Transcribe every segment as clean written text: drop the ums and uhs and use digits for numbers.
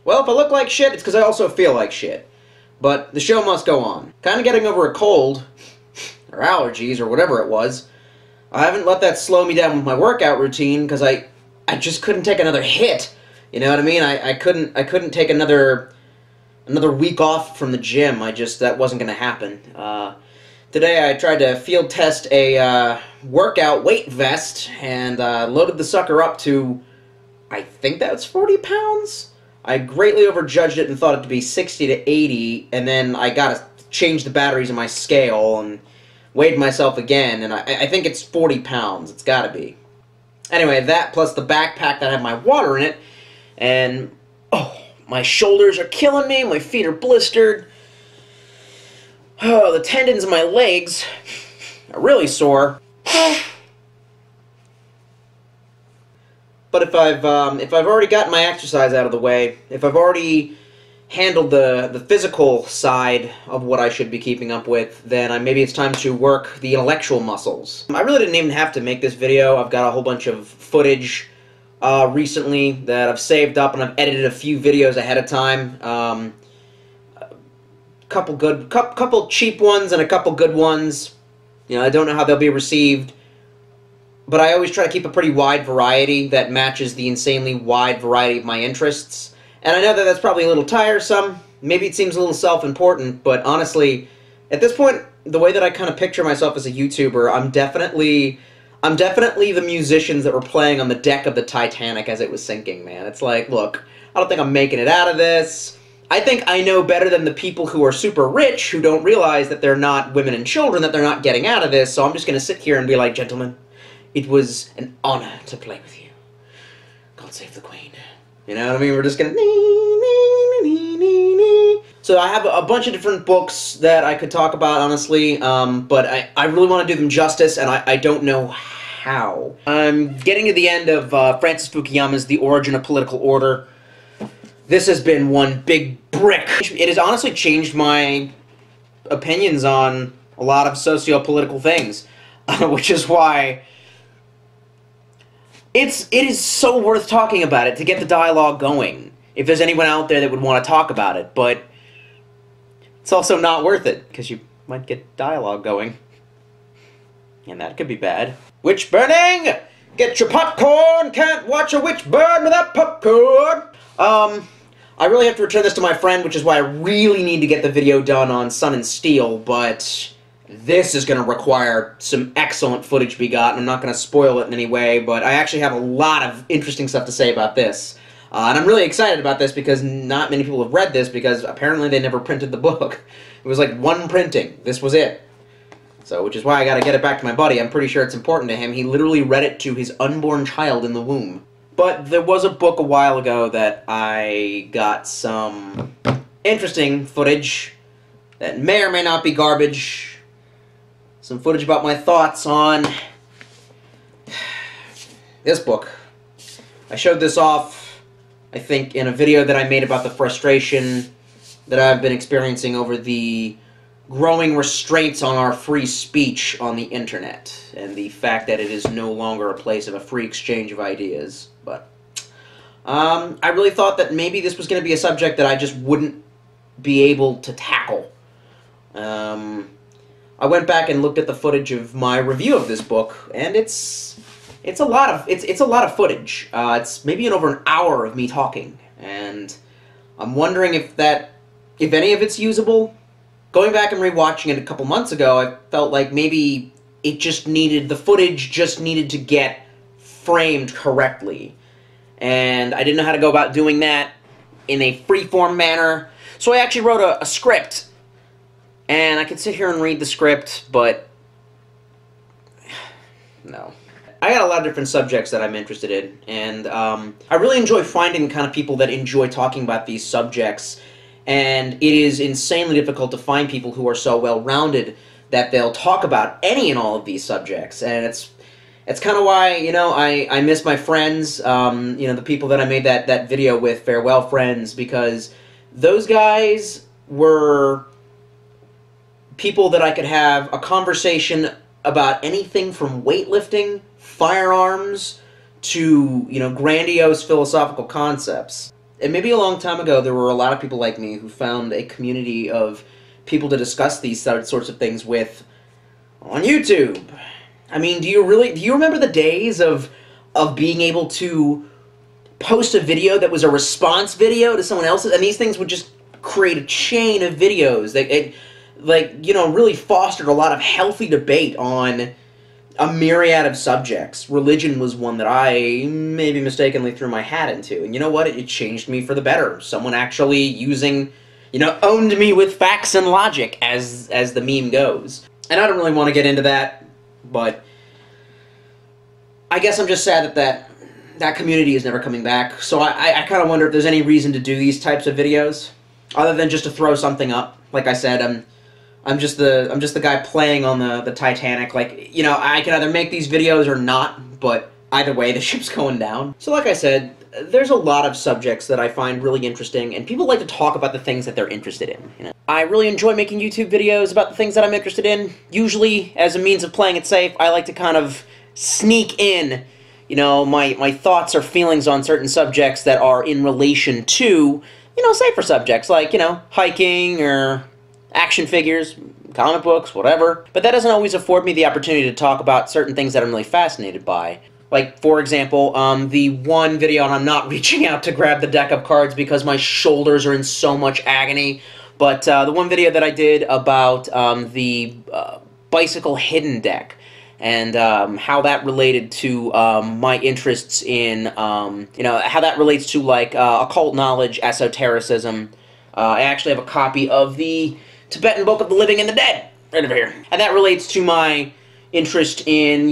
Well, if I look like shit, it's because I also feel like shit. But the show must go on. Kind of getting over a cold, or allergies, or whatever it was. I haven't let that slow me down with my workout routine, because I just couldn't take another hit. You know what I mean? I couldn't take another week off from the gym. That wasn't going to happen. Today I tried to field test a workout weight vest, and loaded the sucker up to, I think that's 40 pounds? I greatly overjudged it and thought it to be 60 to 80, and then I got to change the batteries in my scale and weighed myself again, and I think it's 40 pounds. It's got to be. Anyway, that plus the backpack that had my water in it, and oh, my shoulders are killing me, my feet are blistered. Oh, the tendons in my legs are really sore. But if I've already gotten my exercise out of the way, if I've already handled the physical side of what I should be keeping up with, then maybe it's time to work the intellectual muscles. I really didn't even have to make this video. I've got a whole bunch of footage recently that I've saved up, and I've edited a few videos ahead of time. Couple cheap ones and a couple good ones. You know, I don't know how they'll be received, but I always try to keep a pretty wide variety that matches the insanely wide variety of my interests. And I know that that's probably a little tiresome. Maybe it seems a little self-important, but honestly, at this point, the way that I kind of picture myself as a YouTuber, I'm definitely the musicians that were playing on the deck of the Titanic as it was sinking, man. It's like, look, I don't think I'm making it out of this. I think I know better than the people who are super rich, who don't realize that they're not women and children, that they're not getting out of this, so I'm just going to sit here and be like, gentlemen, it was an honor to play with you. God save the Queen. You know what I mean? We're just gonna... So I have a bunch of different books that I could talk about, honestly, but I really want to do them justice, and I don't know how. I'm getting to the end of Francis Fukuyama's The Origin of Political Order. This has been one big brick. It has honestly changed my opinions on a lot of socio-political things, which is why... It is so worth talking about it to get the dialogue going, if there's anyone out there that would want to talk about it, but it's also not worth it, because you might get dialogue going, and that could be bad. Witch burning! Get your popcorn! Can't watch a witch burn without popcorn! I really have to return this to my friend, which is why I really need to get the video done on Sun and Steel, but... this is going to require some excellent footage to be gotten. I'm not going to spoil it in any way, but I actually have a lot of interesting stuff to say about this. And I'm really excited about this because not many people have read this because apparently they never printed the book. It was like one printing. This was it. So, which is why I got to get it back to my buddy. I'm pretty sure it's important to him. He literally read it to his unborn child in the womb. But there was a book a while ago that I got some interesting footage that may or may not be garbage. Some footage about my thoughts on this book. I showed this off, I think, in a video that I made about the frustration that I've been experiencing over the growing restraints on our free speech on the internet, and the fact that it is no longer a place of a free exchange of ideas. But I really thought that maybe this was going to be a subject that I just wouldn't be able to tackle. I went back and looked at the footage of my review of this book, and it's a lot of footage. It's maybe over an hour of me talking, and I'm wondering if any of it's usable. Going back and rewatching it a couple months ago, I felt like maybe the footage just needed to get framed correctly, and I didn't know how to go about doing that in a freeform manner. So I actually wrote a script. And I could sit here and read the script, but no. I got a lot of different subjects that I'm interested in, and I really enjoy finding kind of people that enjoy talking about these subjects, and it is insanely difficult to find people who are so well-rounded that they'll talk about any and all of these subjects, and it's kind of why, you know, I miss my friends, you know, the people that I made that video with, Farewell Friends, because those guys were... people that I could have a conversation about anything from weightlifting, firearms, to, you know, grandiose philosophical concepts. And maybe a long time ago, there were a lot of people like me who found a community of people to discuss these sorts of things with on YouTube. I mean, do you remember the days of being able to post a video that was a response video to someone else's? And these things would just create a chain of videos that really fostered a lot of healthy debate on a myriad of subjects. Religion was one that I maybe mistakenly threw my hat into, and you know what? It changed me for the better. Someone actually owned me with facts and logic, as the meme goes. And I don't really want to get into that, but I guess I'm just sad that community is never coming back. So I kind of wonder if there's any reason to do these types of videos, other than just to throw something up. Like I said, I'm just the guy playing on the Titanic. Like, I can either make these videos or not, but either way, the ship's going down. So like I said, there's a lot of subjects that I find really interesting, and people like to talk about the things that they're interested in. I really enjoy making YouTube videos about the things that I'm interested in. Usually, as a means of playing it safe, I like to kind of sneak in, my thoughts or feelings on certain subjects that are in relation to, safer subjects, like, hiking or action figures, comic books, whatever. But that doesn't always afford me the opportunity to talk about certain things that I'm really fascinated by. Like, for example, the one video, and I'm not reaching out to grab the deck of cards because my shoulders are in so much agony, but the one video that I did about the bicycle hidden deck, and how that related to my interests in, how that relates to, like, occult knowledge, esotericism. I actually have a copy of the Tibetan Book of the Living and the Dead, right over here. And that relates to my interest in,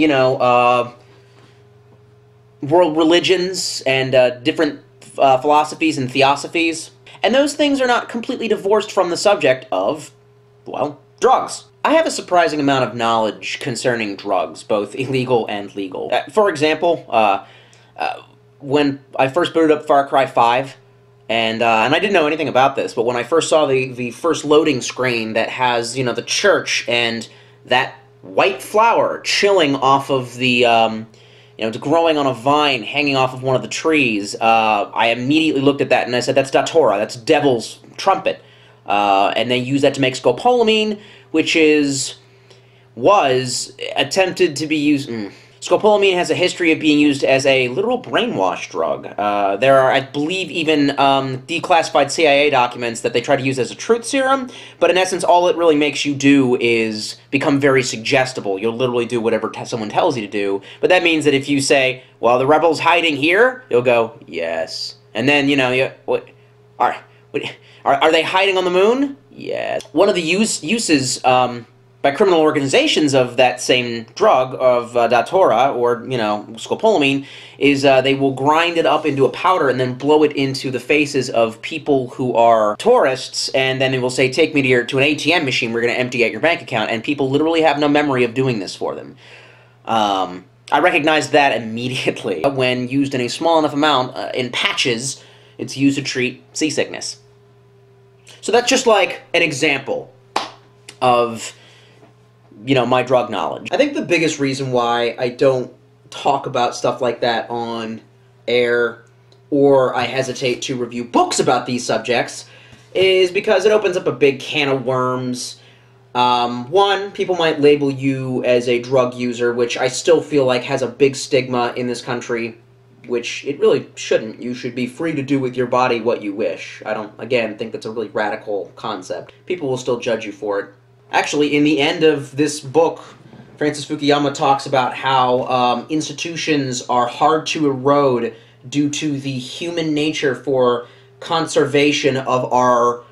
world religions and different philosophies and theosophies. And those things are not completely divorced from the subject of, well, drugs. I have a surprising amount of knowledge concerning drugs, both illegal and legal. For example, when I first booted up Far Cry 5, and I didn't know anything about this, but when I first saw the first loading screen that has, the church and that white flower chilling off of the, growing on a vine hanging off of one of the trees, I immediately looked at that and I said, that's Datura, that's Devil's Trumpet. And they use that to make scopolamine, which was attempted to be used... Scopolamine has a history of being used as a literal brainwash drug. There are, I believe, even declassified CIA documents that they try to use as a truth serum, but in essence, all it really makes you do is become very suggestible. You'll literally do whatever someone tells you to do, but that means that if you say, well, the rebels hiding here, you'll go, yes. And then, are they hiding on the moon? Yes. One of the uses by criminal organizations of that same drug, of Datura, or, scopolamine, is they will grind it up into a powder and then blow it into the faces of people who are tourists, and then they will say, take me to an ATM machine, we're going to empty out your bank account, and people literally have no memory of doing this for them. I recognized that immediately. When used in a small enough amount, in patches, it's used to treat seasickness. So that's just like an example of my drug knowledge. I think the biggest reason why I don't talk about stuff like that on air, or I hesitate to review books about these subjects, is because it opens up a big can of worms. One, people might label you as a drug user, which I still feel like has a big stigma in this country, which it really shouldn't. You should be free to do with your body what you wish. I don't, again, think that's a really radical concept. People will still judge you for it. Actually, in the end of this book, Francis Fukuyama talks about how institutions are hard to erode due to the human nature for conservation of our,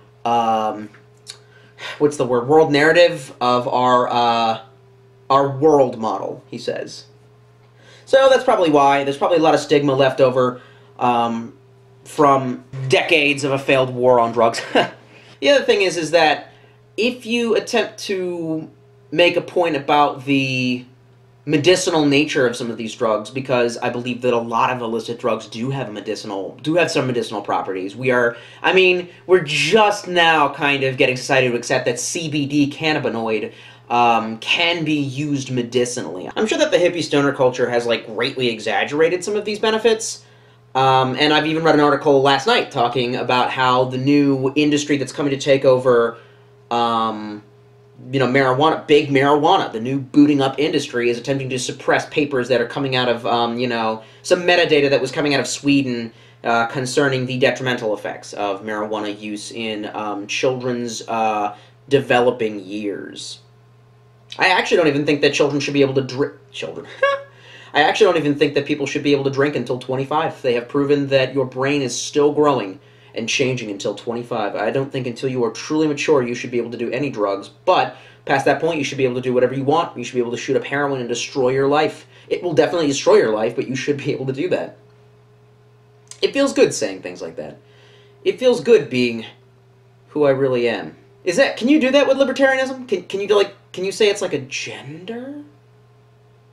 world narrative, of our world model, he says. So that's probably why. There's probably a lot of stigma left over from decades of a failed war on drugs. The other thing is that if you attempt to make a point about the medicinal nature of some of these drugs, because I believe that a lot of illicit drugs do have some medicinal properties. We're just now kind of getting society to accept that CBD cannabinoid can be used medicinally. I'm sure that the hippie stoner culture has, greatly exaggerated some of these benefits, And I've even read an article last night talking about how the new industry that's coming to take over, marijuana, big marijuana, the new booting up industry is attempting to suppress papers that are coming out of, some metadata that was coming out of Sweden concerning the detrimental effects of marijuana use in children's developing years. I actually don't even think that children should be able to drink. Children. I actually don't even think that people should be able to drink until 25. They have proven that your brain is still growing and changing until 25. I don't think until you are truly mature you should be able to do any drugs, but past that point you should be able to do whatever you want. You should be able to shoot up heroin and destroy your life. It will definitely destroy your life, but you should be able to do that. It feels good saying things like that. It feels good being who I really am. Can you do that with libertarianism? Can you say it's like a gender?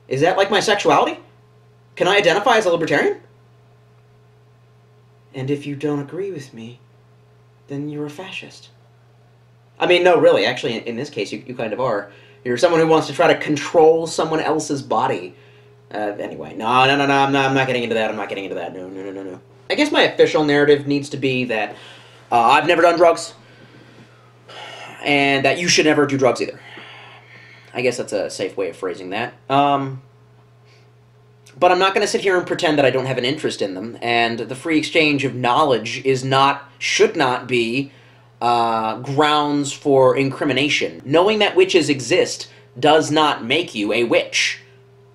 Is that like my sexuality? Can I identify as a libertarian? And if you don't agree with me, then you're a fascist. I mean, no, really, actually, in this case, you kind of are. You're someone who wants to try to control someone else's body. Anyway, no, I'm not getting into that, no. I guess my official narrative needs to be that I've never done drugs, and that you should never do drugs either. I guess that's a safe way of phrasing that. But I'm not going to sit here and pretend that I don't have an interest in them, and the free exchange of knowledge should not be grounds for incrimination. Knowing that witches exist does not make you a witch.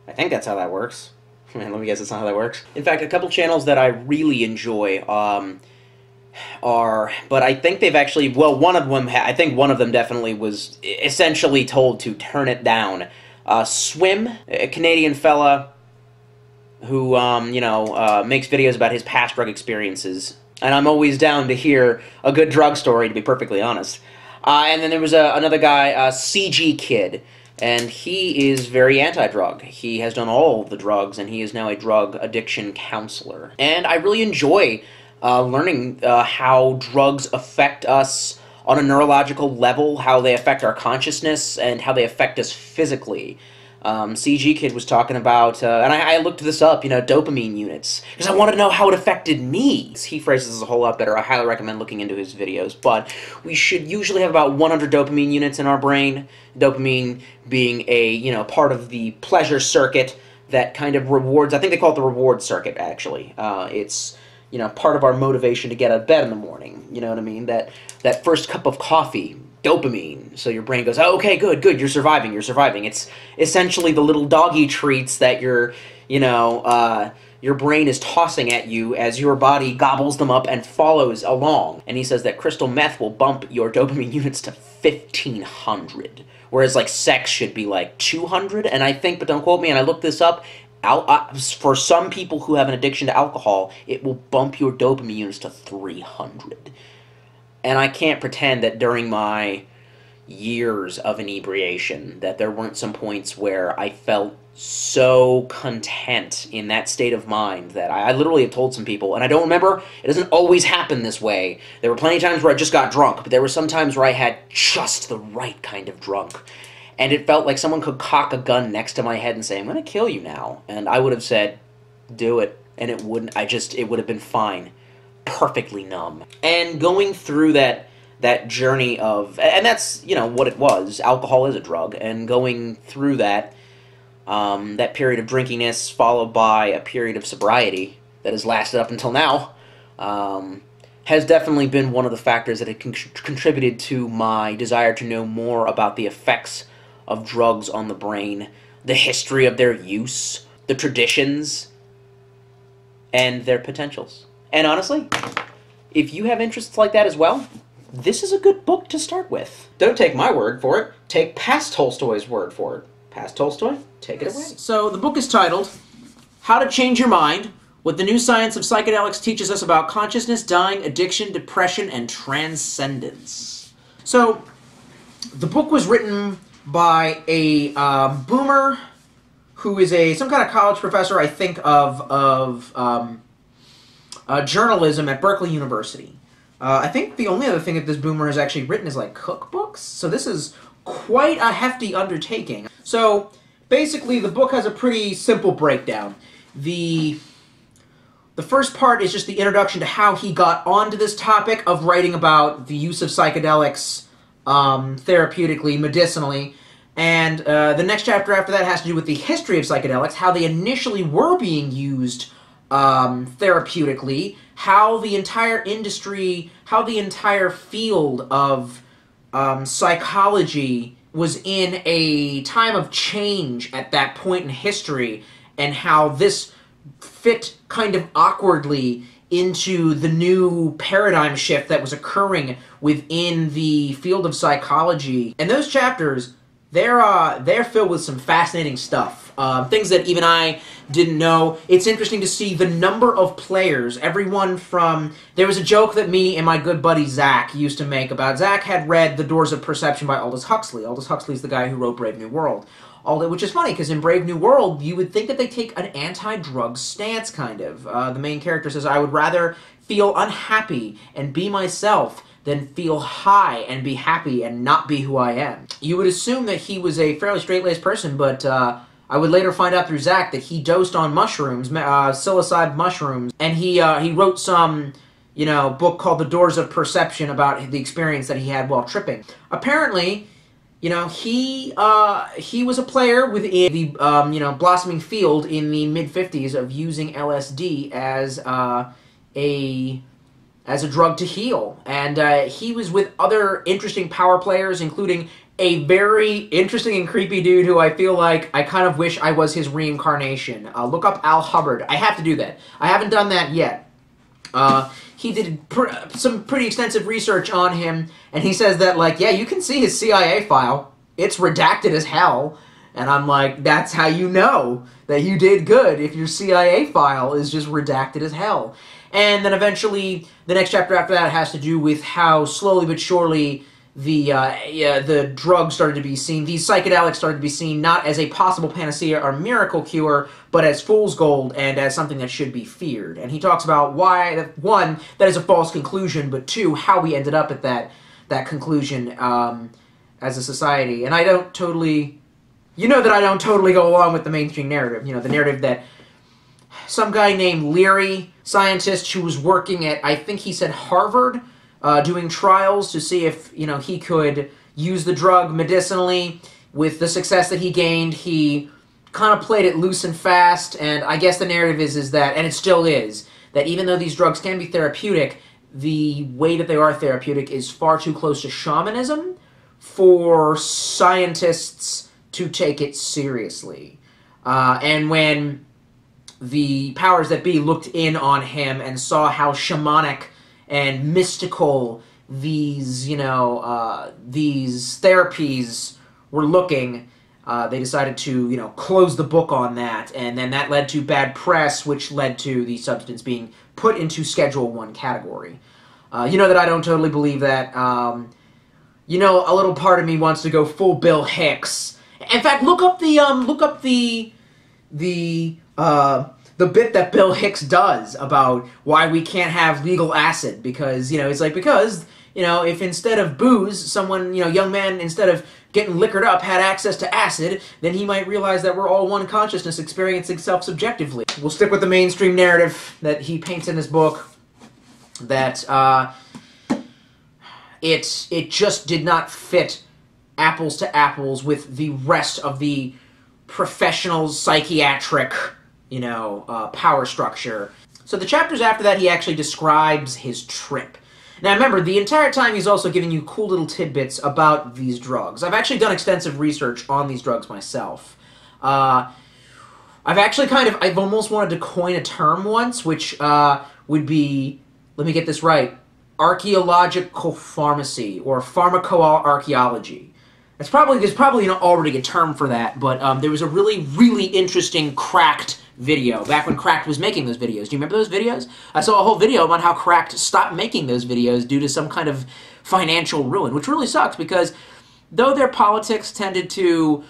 I think that's how that works. Let me guess that's not how that works. In fact, a couple channels that I really enjoy but I think they've actually, well, I think one of them definitely was essentially told to turn it down. Swim, a Canadian fella who, makes videos about his past drug experiences. And I'm always down to hear a good drug story, to be perfectly honest. And then there was another guy, CG Kid, and he is very anti-drug. He has done all the drugs, and he is now a drug addiction counselor. And I really enjoy learning how drugs affect us on a neurological level, how they affect our consciousness, and how they affect us physically. CG Kid was talking about, and I looked this up, dopamine units, because I wanted to know how it affected me. He phrases this a whole lot better. I highly recommend looking into his videos, but we should usually have about 100 dopamine units in our brain. Dopamine being a, part of the pleasure circuit that kind of rewards, I think they call it the reward circuit, actually. It's part of our motivation to get out of bed in the morning. You know what I mean? That first cup of coffee, dopamine. So your brain goes, oh, okay, good, you're surviving. It's essentially the little doggy treats that your brain is tossing at you as your body gobbles them up and follows along. And he says that crystal meth will bump your dopamine units to 1,500, whereas like sex should be like 200. And I think, but don't quote me, and I looked this up, for some people who have an addiction to alcohol, it will bump your dopamine units to 300. And I can't pretend that during my years of inebriation that there weren't some points where I felt so content in that state of mind that I literally have told some people, and I don't remember, it doesn't always happen this way. There were plenty of times where I just got drunk, but there were some times where I had just the right kind of drunk. And it felt like someone could cock a gun next to my head and say, I'm going to kill you now. And I would have said, do it. And it wouldn't, it would have been fine. Perfectly numb. And going through that journey of, and that's, what it was. Alcohol is a drug. And going through that period of drinkiness followed by a period of sobriety that has lasted up until now, has definitely been one of the factors that had contributed to my desire to know more about the effects of drugs on the brain, the history of their use, the traditions, and their potentials. And honestly, if you have interests like that as well, this is a good book to start with. Don't take my word for it. Take past Tolstoy's word for it. Past Tolstoy, take it away. So the book is titled, How to Change Your Mind, What the New Science of Psychedelics Teaches Us About Consciousness, Dying, Addiction, Depression, and Transcendence. So, the book was written by a boomer who is some kind of college professor, I think, of journalism at Berkeley University. I think the only other thing that this boomer has actually written is like cookbooks, so this is quite a hefty undertaking. So basically the book has a pretty simple breakdown. The The first part is just the introduction to how he got onto this topic of writing about the use of psychedelics therapeutically, medicinally. And the next chapter after that has to do with the history of psychedelics, how they initially were being used therapeutically, how the entire industry, how the entire field of psychology was in a time of change at that point in history, and how this fit kind of awkwardly into the new paradigm shift that was occurring within the field of psychology. And those chapters, they're filled with some fascinating stuff. Things that even I didn't know. It's interesting to see the number of players, everyone from... There was a joke that me and my good buddy Zach used to make about... Zach had read The Doors of Perception by Aldous Huxley. Aldous Huxley's the guy who wrote Brave New World. Which is funny, because in Brave New World, you would think that they take an anti-drug stance, kind of. The main character says, I would rather feel unhappy and be myself than feel high and be happy and not be who I am. You would assume that he was a fairly straight-laced person, but I would later find out through Zach that he dosed on mushrooms, psilocybin mushrooms, and he wrote some, book called The Doors of Perception about the experience that he had while tripping. Apparently, he was a player within the, blossoming field in the mid-50s of using LSD as a drug to heal. And he was with other interesting power players, including a very interesting and creepy dude who I feel like I kind of wish I was his reincarnation. Look up Al Hubbard. I have to do that. I haven't done that yet. He did some pretty extensive research on him, and he says that, like, yeah, you can see his CIA file. It's redacted as hell. And I'm like, that's how you know that you did good, if your CIA file is just redacted as hell. And then eventually, the next chapter after that has to do with how slowly but surely the drugs started to be seen, these psychedelics started to be seen not as a possible panacea or miracle cure, but as fool's gold and as something that should be feared. And he talks about why, one, that is a false conclusion, but two, how we ended up at that conclusion as a society. And I don't totally, that I don't totally go along with the mainstream narrative, the narrative that some guy named Leary, scientist who was working at, I think he said Harvard, doing trials to see if, he could use the drug medicinally. With the success that he gained, he kind of played it loose and fast, and I guess the narrative is that, and it still is, that even though these drugs can be therapeutic, the way that they are therapeutic is far too close to shamanism for scientists to take it seriously. And when the powers that be looked in on him and saw how shamanic and mystical these, these therapies were looking, they decided to, close the book on that, and then that led to bad press, which led to the substance being put into Schedule I category. That I don't totally believe that. A little part of me wants to go full Bill Hicks. In fact, look up the bit that Bill Hicks does about why we can't have legal acid, because, it's like, because, if instead of booze, someone, young man, instead of getting liquored up, had access to acid, then he might realize that we're all one consciousness experiencing self subjectively. We'll stick with the mainstream narrative that he paints in his book, that, it just did not fit apples to apples with the rest of the professional psychiatric power structure. So the chapters after that, he actually describes his trip. Now remember, the entire time he's also giving you cool little tidbits about these drugs. I've actually done extensive research on these drugs myself. I've almost wanted to coin a term once, which would be, let me get this right, archaeological pharmacy, or pharmacoarchaeology. There's probably already a term for that, but there was a really, really interesting Cracked video back when Cracked was making those videos. Do you remember those videos? I saw a whole video about how Cracked stopped making those videos due to some kind of financial ruin, which really sucks, because though their politics tended to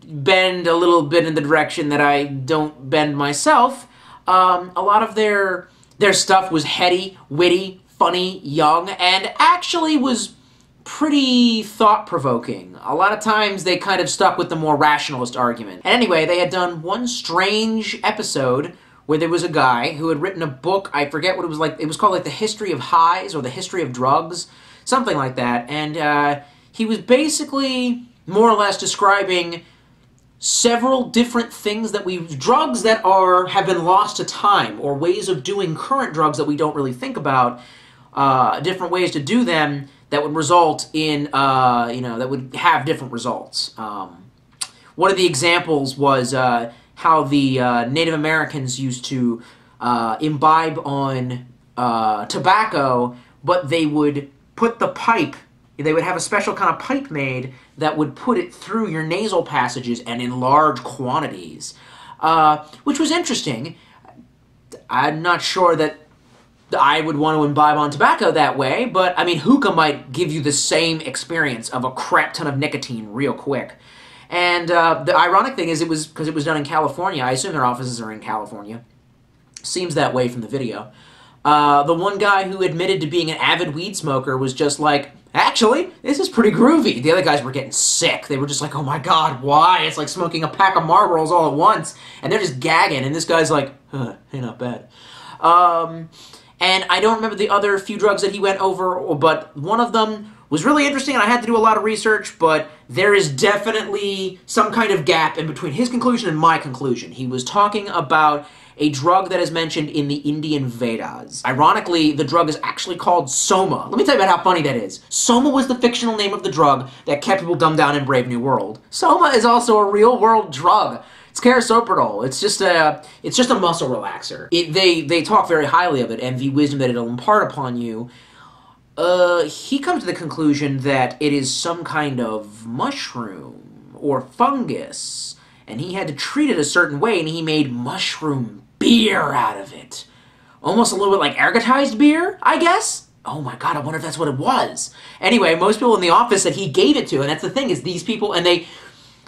bend a little bit in the direction that I don't bend myself, a lot of their stuff was heady, witty, funny, young, and actually was pretty thought-provoking. A lot of times they kind of stuck with the more rationalist argument. And anyway, they had done one strange episode where there was a guy who had written a book. I forget what it was like. It was called like The History of Highs or The History of Drugs, something like that. And he was basically more or less describing several different things that drugs that have been lost to time, or ways of doing current drugs that we don't really think about, different ways to do them that would result in, that would have different results. One of the examples was how the Native Americans used to imbibe on tobacco, but they would put the pipe, they would have a special kind of pipe made that would put it through your nasal passages and in large quantities, which was interesting. I'm not sure that I would want to imbibe on tobacco that way, but I mean, hookah might give you the same experience of a crap ton of nicotine real quick. And the ironic thing is, it was because it was done in California. I assume their offices are in California. Seems that way from the video. The one guy who admitted to being an avid weed smoker was just like, actually, this is pretty groovy. The other guys were getting sick. They were just like, oh my god, why? It's like smoking a pack of Marlboros all at once. And they're just gagging, and this guy's like, hey, not bad. And I don't remember the other few drugs that he went over, but one of them was really interesting, and I had to do a lot of research, but there is definitely some kind of gap in between his conclusion and my conclusion. He was talking about a drug that is mentioned in the Indian Vedas. Ironically, the drug is actually called Soma. Let me tell you about how funny that is. Soma was the fictional name of the drug that kept people dumbed down in Brave New World. Soma is also a real-world drug. It's carisoprodol. It's just a muscle relaxer. They talk very highly of it and the wisdom that it'll impart upon you. He comes to the conclusion that it is some kind of mushroom or fungus, and he had to treat it a certain way, and he made mushroom beer out of it. Almost a little bit like ergotized beer, I guess? Oh my god, I wonder if that's what it was. Anyway, most people in the office that he gave it to, and that's the thing, is these people, and they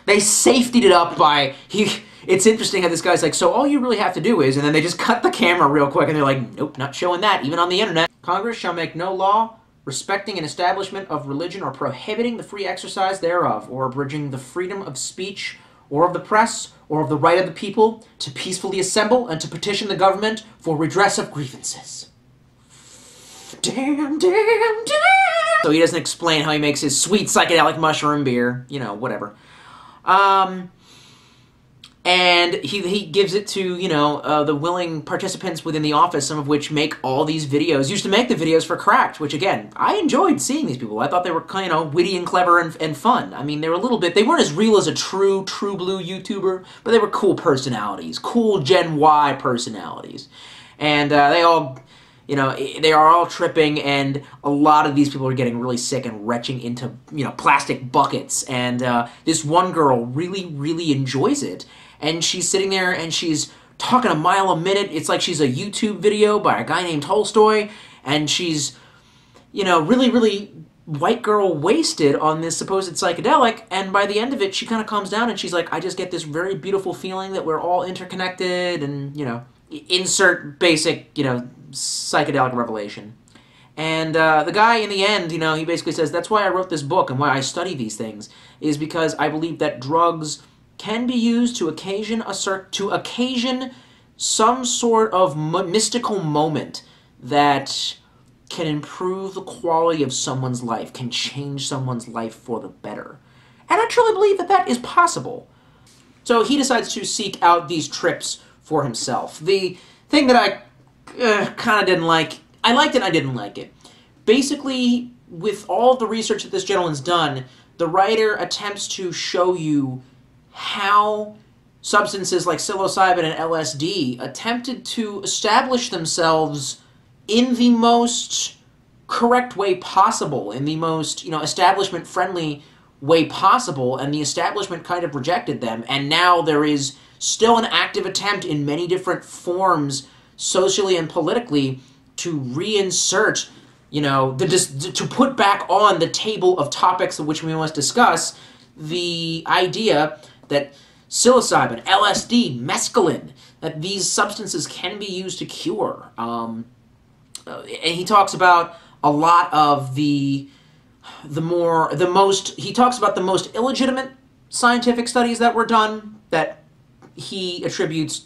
safetied it up by, it's interesting how this guy's like, so all you really have to do is, and then they just cut the camera real quick, and they're like, nope, not showing that, even on the internet. Congress shall make no law respecting an establishment of religion or prohibiting the free exercise thereof, or abridging the freedom of speech or of the press, or of the right of the people to peacefully assemble and to petition the government for redress of grievances. Damn. So he doesn't explain how he makes his sweet psychedelic mushroom beer, you know, whatever. And he gives it to, the willing participants within the office, some of which make all these videos. Used to make the videos for Cracked, which, again, I enjoyed seeing these people. I thought they were kind of witty and clever and fun. I mean, they weren't as real as a true blue YouTuber, but they were cool personalities, cool Gen Y personalities. And they all, they are all tripping, and a lot of these people are getting really sick and retching into, plastic buckets. And this one girl really, really enjoys it. And she's sitting there and she's talking a mile a minute. It's like she's a YouTube video by a guy named Tolstoy. And she's, really, really white girl wasted on this supposed psychedelic. And by the end of it, she kind of calms down and she's like, I just get this very beautiful feeling that we're all interconnected. And, insert basic, psychedelic revelation. And the guy in the end, he basically says, that's why I wrote this book and why I study these things, is because I believe that drugs can be used to occasion some sort of mystical moment that can improve the quality of someone's life, can change someone's life for the better. And I truly believe that that is possible. So he decides to seek out these trips for himself. The thing that I kind of didn't like, I liked it and I didn't like it. Basically, with all the research that this gentleman's done, the writer attempts to show you how substances like psilocybin and LSD attempted to establish themselves in the most correct way possible, in the most, establishment-friendly way possible, and the establishment kind of rejected them, and now there is still an active attempt in many different forms, socially and politically, to reinsert, to put back on the table of topics of which we must discuss the idea that psilocybin, LSD, mescaline, that these substances can be used to cure. And he talks about a lot of he talks about the most illegitimate scientific studies that were done that he attributes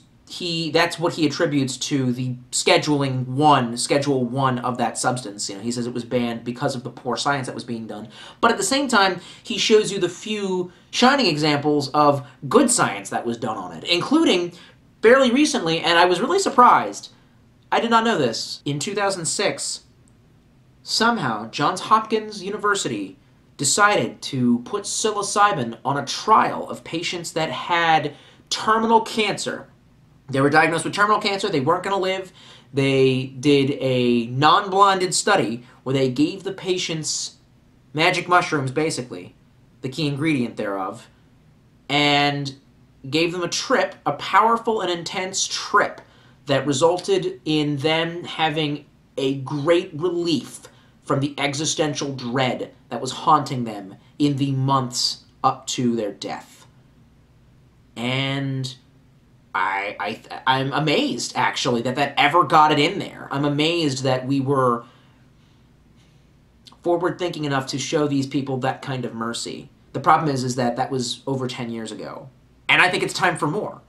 that's what he attributes to the Schedule 1 of that substance. You know, he says it was banned because of the poor science that was being done. But at the same time, he shows you the few shining examples of good science that was done on it, including fairly recently, and I was really surprised. I did not know this. In 2006, somehow Johns Hopkins University decided to put psilocybin on a trial of patients that had terminal cancer. They were diagnosed with terminal cancer. They weren't going to live. They did a non-blinded study where they gave the patients magic mushrooms, basically, the key ingredient thereof, and gave them a trip, a powerful and intense trip that resulted in them having a great relief from the existential dread that was haunting them in the months up to their death. And I'm amazed, actually, that ever got it in there. I'm amazed that we were forward-thinking enough to show these people that kind of mercy. The problem is that was over 10 years ago. And I think it's time for more.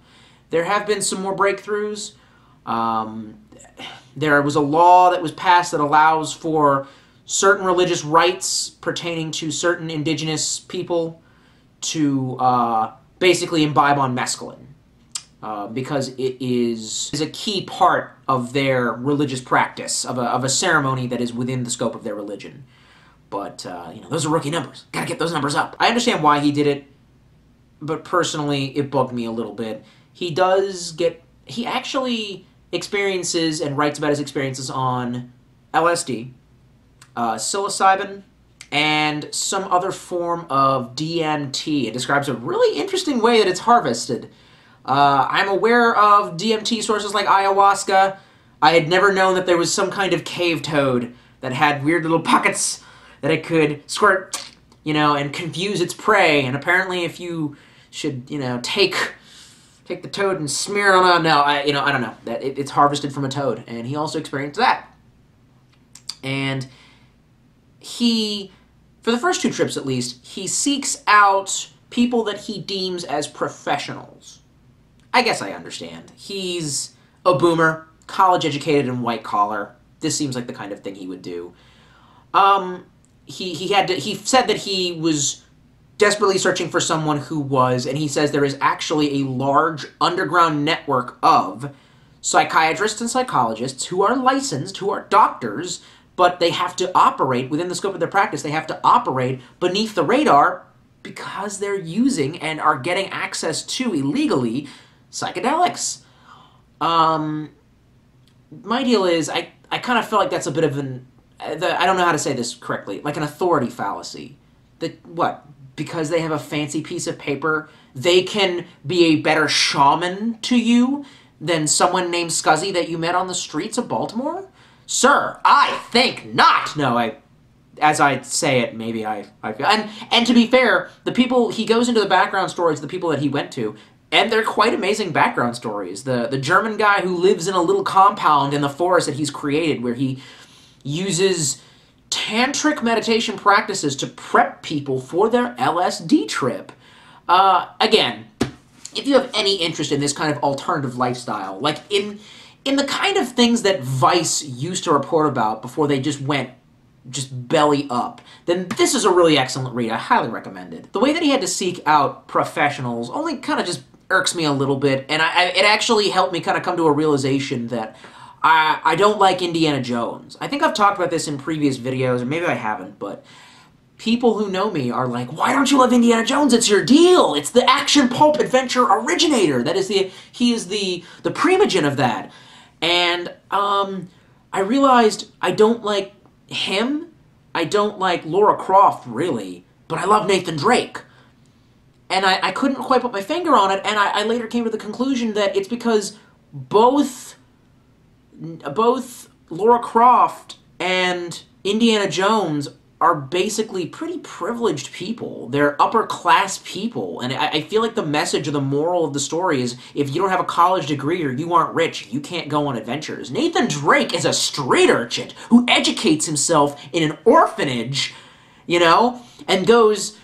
There have been some more breakthroughs. There was a law that was passed that allows for certain religious rites pertaining to certain indigenous people to basically imbibe on mescaline. Because it is a key part of their religious practice, of a ceremony that is within the scope of their religion. But, you know, those are rookie numbers. Gotta get those numbers up. I understand why he did it, but personally, it bugged me a little bit. He actually experiences and writes about his experiences on LSD, psilocybin, and some other form of DMT. It describes a really interesting way that it's harvested. I'm aware of DMT sources like ayahuasca. I had never known that there was some kind of cave toad that had weird little pockets that it could squirt, you know, and confuse its prey. And apparently if you should, you know, take the toad and smear it on I don't know. That it's harvested from a toad. And he also experienced that. And he, for the first 2 trips at least, he seeks out people that he deems as professionals. I guess I understand. He's a boomer, college-educated and white-collar. This seems like the kind of thing he would do. He said that he was desperately searching for someone who was, and he says there is actually a large underground network of psychiatrists and psychologists who are licensed, who are doctors, but they have to operate within the scope of their practice. They have to operate beneath the radar because they're using and are getting access to, illegally, psychedelics. My deal is, I kind of feel like that's a bit of I don't know how to say this correctly, like an authority fallacy. That, what, because they have a fancy piece of paper, they can be a better shaman to you than someone named Scuzzy that you met on the streets of Baltimore? Sir, I think not! No, as I say it, maybe I feel... And to be fair, the people, he goes into the background stories, the people that he went to, and they're quite amazing background stories. The German guy who lives in a little compound in the forest that he's created where he uses tantric meditation practices to prep people for their LSD trip. Again, if you have any interest in this kind of alternative lifestyle, like in the kind of things that Vice used to report about before they just went belly up, then this is a really excellent read. I highly recommend it. The way that he had to seek out professionals only kind of just irks me a little bit, and it actually helped me kind of come to a realization that I don't like Indiana Jones. I think I've talked about this in previous videos, or maybe I haven't, but people who know me are like, why don't you love Indiana Jones? It's your deal. It's the action pulp adventure originator. He is the primogen of that. And I realized I don't like him. I don't like Laura Croft, really, but I love Nathan Drake. And I couldn't quite put my finger on it, and I later came to the conclusion that it's because both Laura Croft and Indiana Jones are basically pretty privileged people. They're upper-class people, and I feel like the message or the moral of the story is if you don't have a college degree or you aren't rich, you can't go on adventures. Nathan Drake is a street urchin who educates himself in an orphanage, you know, and goes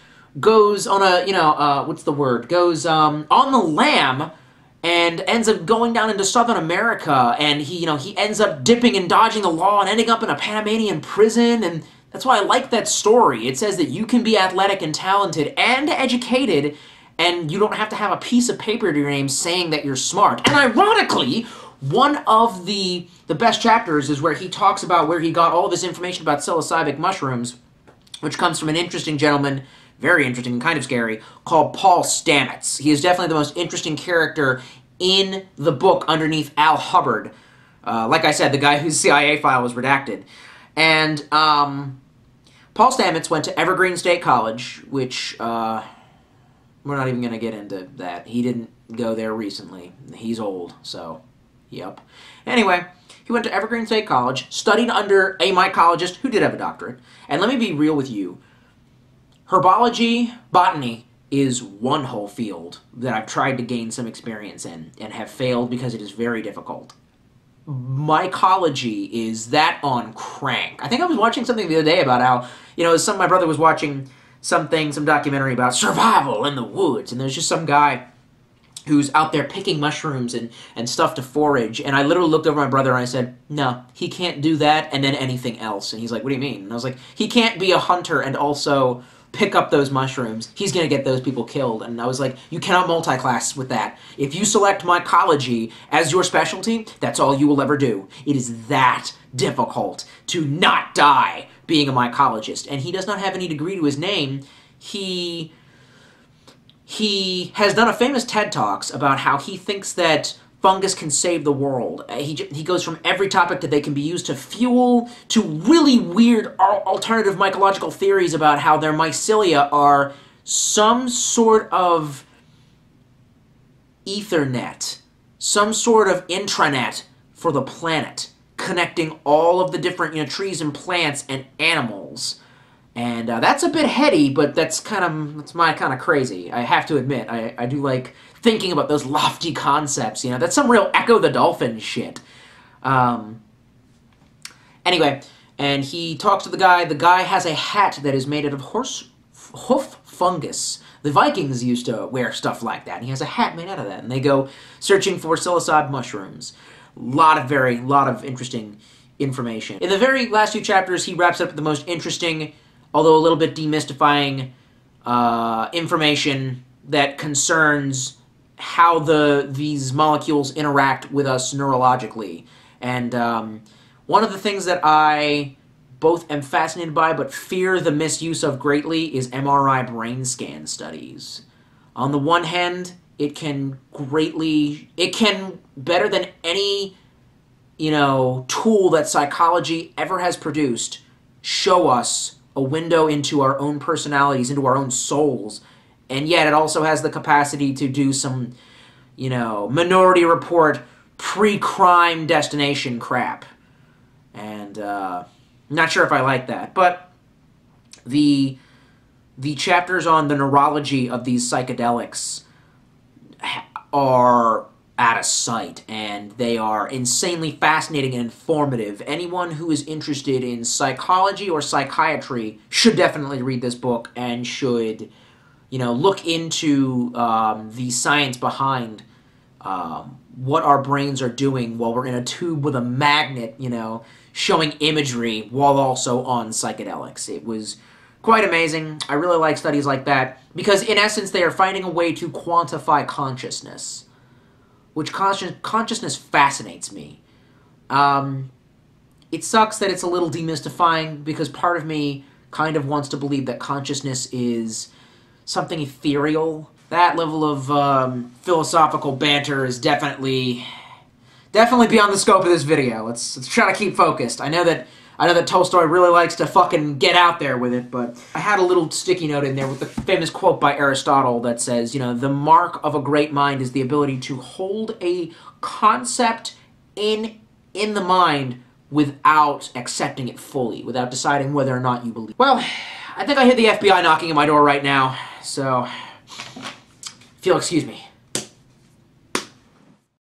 on a, what's the word? Goes on the lam and ends up going down into Southern America, and he ends up dipping and dodging the law and ending up in a Panamanian prison, and that's why I like that story. It says that you can be athletic and talented and educated, and you don't have to have a piece of paper to your name saying that you're smart. And ironically, one of the best chapters is where he talks about where he got all this information about psilocybin mushrooms, which comes from an interesting gentleman, very interesting and kind of scary, called Paul Stamets. He is definitely the most interesting character in the book underneath Al Hubbard. Like I said, the guy whose CIA file was redacted. And Paul Stamets went to Evergreen State College, which we're not even going to get into that. He didn't go there recently. He's old, so yep. Anyway, he went to Evergreen State College, studied under a mycologist who did have a doctorate. And let me be real with you. Herbology, botany, is one whole field that I've tried to gain some experience in and have failed because it is very difficult. Mycology is that on crank. I think I was watching something the other day about how, my brother was watching some documentary about survival in the woods, and there's just some guy who's out there picking mushrooms and stuff to forage, and I literally looked over at my brother and I said, no, he can't do that and then anything else. And he's like, what do you mean? And I was like, he can't be a hunter and also pick up those mushrooms. He's going to get those people killed. And I was like, you cannot multi-class with that. If you select mycology as your specialty, that's all you will ever do. It is that difficult to not die being a mycologist. And he does not have any degree to his name. He has done a famous TED Talks about how he thinks that fungus can save the world. He goes from every topic that they can be used to fuel to really weird alternative mycological theories about how their mycelia are some sort of ethernet, some sort of intranet for the planet, connecting all of the different trees and plants and animals. And that's a bit heady, but that's my kind of crazy. I have to admit, I do like thinking about those lofty concepts. That's some real Echo the Dolphin shit. Anyway, and he talks to the guy. The guy has a hat that is made out of horse hoof fungus. The Vikings used to wear stuff like that, and he has a hat made out of that. And they go searching for psilocybin mushrooms. Lot of interesting information. In the very last few chapters, he wraps up the most interesting, although a little bit demystifying, information that concerns how these molecules interact with us neurologically. And one of the things that I both am fascinated by but fear the misuse of greatly is MRI brain scan studies. On the one hand, it can better than any, tool that psychology ever has produced, show us a window into our own personalities, into our own souls. And yet it also has the capacity to do some, Minority Report pre-crime destination crap. And not sure if I like that. But the chapters on the neurology of these psychedelics are out of sight, and they are insanely fascinating and informative. Anyone who is interested in psychology or psychiatry should definitely read this book and should, look into the science behind what our brains are doing while we're in a tube with a magnet, showing imagery while also on psychedelics. It was quite amazing. I really like studies like that because, in essence, they are finding a way to quantify consciousness, which consciousness fascinates me. It sucks that it's a little demystifying because part of me kind of wants to believe that consciousness is something ethereal. That level of philosophical banter is definitely beyond the scope of this video. Let's try to keep focused. I know that Tolstoy really likes to fucking get out there with it, but I had a little sticky note in there with the famous quote by Aristotle that says, the mark of a great mind is the ability to hold a concept in the mind without accepting it fully, without deciding whether or not you believe. Well, I think I hear the FBI knocking at my door right now, so if you'll excuse me.